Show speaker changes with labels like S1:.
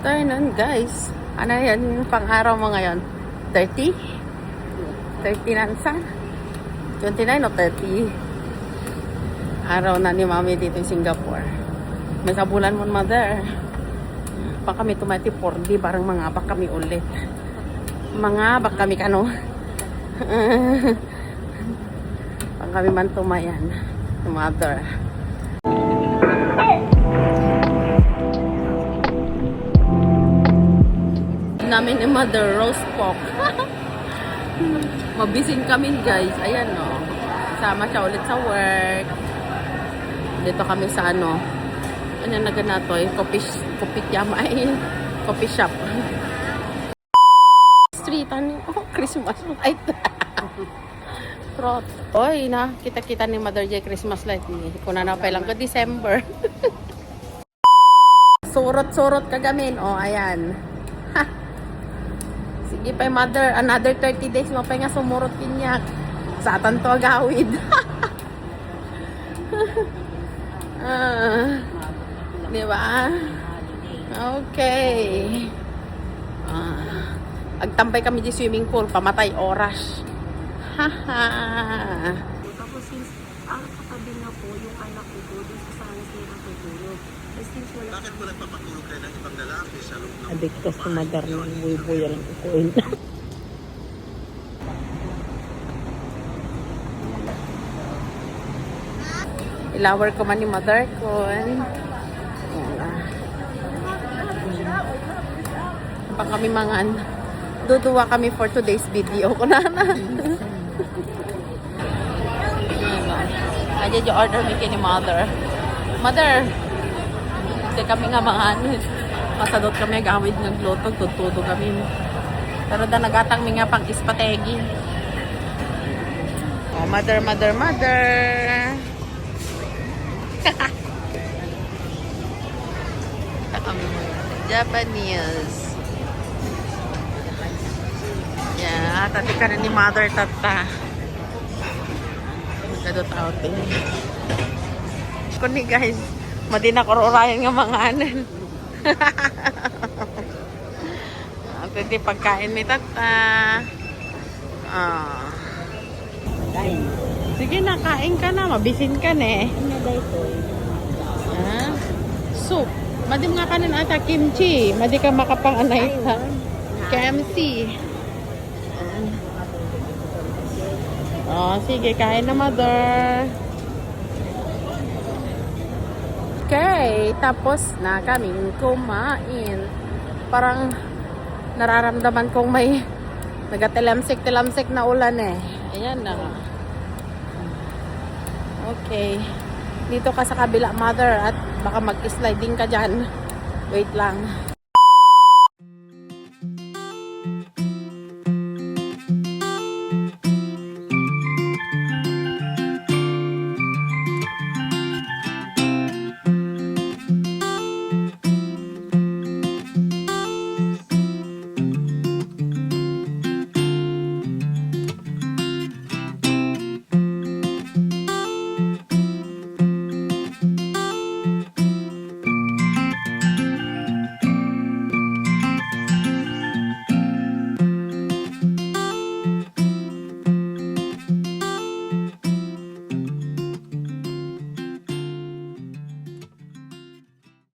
S1: Afternoon guys. Ano yan yung pang-araw mo ngayon? 30? 30 na sa? 29 o 30? Araw na ni Mami dito sa Singapore. May kabulan mo mother. Pa kami tumati 4D, barang mga bak kami ulit. Mga bak kami kano. Pang kami man tumayan. Mother. Namin ni Mother roast pork. Mabising kami guys. Ayan no. Sama siya ulit sa work. Dito kami sa ano. Ano na ganato eh. Coffee shop. Street ano. Oh, Christmas light. Trot. Oy na. Kita-kita ni Mother J Christmas light ni. Kuna na pa lang ko December. Surot-surot kagamin. Oh, ayan. Ha. Sige pa mother, another 30 days mo pa nga sumurot kinyak. Sa atan to agawid. Di ba? Okay. Agtampay kami di swimming pool, pamatay oras. Haha.
S2: Tapos since katabi na po yung anak ko po doon sa salas nila tutulog. Since wala.
S3: Bakit mo nagpapatulog kayo ng ibang lalaki sa loob ng
S1: Adiktos na mother ng buy-buy lang kukuin. Ilawar ko man ni mother ko. Pa kami mangan. Duduwa kami for today's video ko na. Aja jo order mi kini mother. Mother. Kasi kami nga mangan. Masadot kami gawid ng glotog, tutudo kami. Pero da nagatang mi nga pang ispategi. Oh, mother. Japanese. Yeah, tati ka na ni mother tata. Magkadot out eh. Kuni guys, madina ko orayan nga mga anan. Pwede pagkain ni tata.
S2: Kain.
S1: Sige na, kain ka na. Mabisin ka na eh.
S2: Ano ba ito?
S1: Soup. Madim nga kanin ata kimchi. Madi ka makapanganay sa KMC. Sige, kain na mother. Okay, tapos na kaming kumain. Parang nararamdaman kong may nagatilamsik na ulan eh. Ayan na. Okay. Dito ka sa kabila mother at baka mag-sliding ka dyan. Wait lang.